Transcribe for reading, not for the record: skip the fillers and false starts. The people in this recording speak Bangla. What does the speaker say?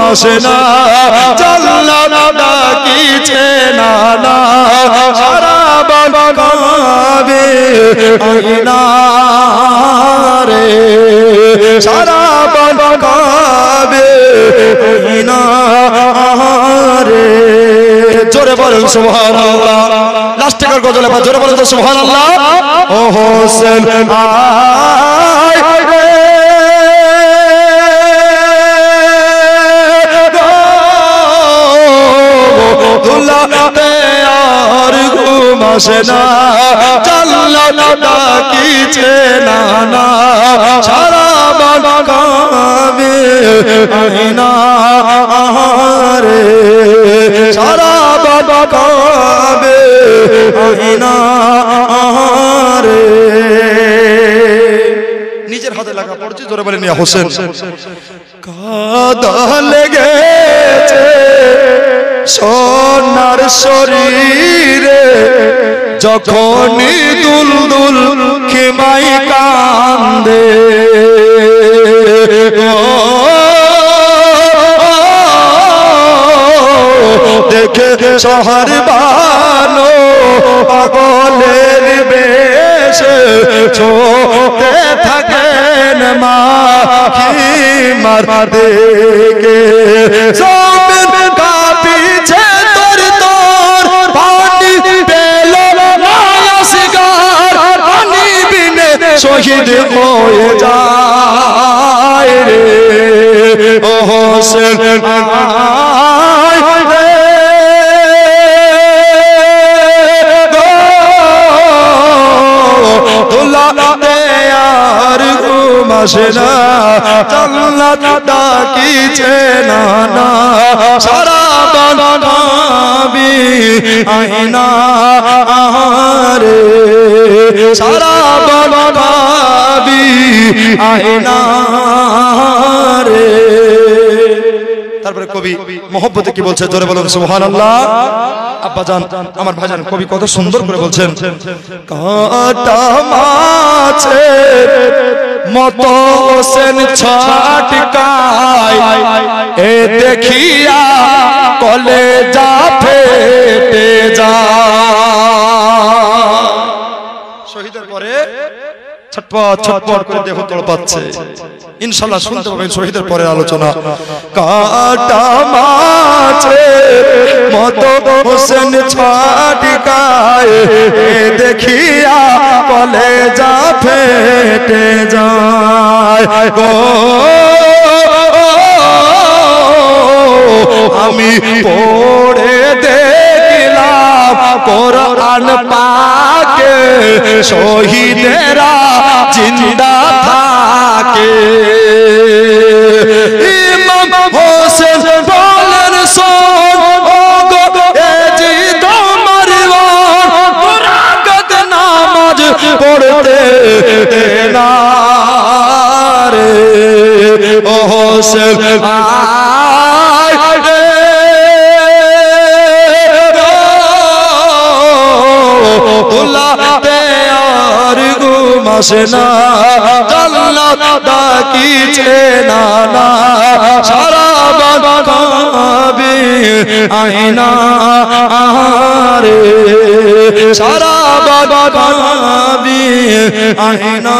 আসে না জান্নাত ডাকিছে না না সারা বন কাবে আইনা রে সারা বন কাবে আইনা রে জোরে বলেন সুবহানাল্লাহ লাস্ট টাকার গজলে বা জোরে বলেন তো সুবহানাল্লাহ ও হোসেন আয় দুলাতে আর ঘুম আসে না জান্নাত ডাকিছে না না সারা বন কাবে আইনা রে সারা বন কাবে আইনা রে নিজের হাতে লাগা পড়ছে জোরে বলেন ইয়া হোসেন কাদা লেগেছে সোনার শরীরে যখনই দুলদুল খেমাই কান্দে দেখে শহর বানো পাগলের বেশে ছোটে থাকেন মা কি মার দেখে জমিন কাঁপিছে তোর তোর পানি পেল না শিকার পানি বিনে শহীদ হয়ে যায় রে ও হোসেন আয় রে দুলাতে আর ঘুম আসে না জান্নাত ডাকিছে না না সারা বন কাবে আইনা রে সারা বন কাবে আইনা রে তারপরে কবি মোহব্বতে কি বলছে জোরে বলুন সুবহানাল্লাহ আব্বাজান আমার ভাইজান কবি কত সুন্দর করে বলছেন কাটা মাছের মতো হোসেন ছটকায় এ দেখিয়া কলেজা ফেটে যায় শহীদের পরে ছটপট ছটপট করে দেহ তড়পাচ্ছে ইনশাআল্লাহ শুনতে পাবেন শহীদের পরে আলোচনা কাটা মাছের মতো হোসেন ছটকায় দেখিয়া কলেজা ফেটে যায় গো আমি পড়ে দেখলাম কোরআন পাকে শহীদেরা জিন্দা থাকে ইমাম হোসেন বলেন শোন ও গো এ জি তোমার কোরআন নামাজ পড়তে না রে ও হোসেন আয় রে দুলাতে আর ঘুম আসে না জান্নাত ডাকিছে না না সারা বন কাবে আইনা রে সারা বন কাবে আইনা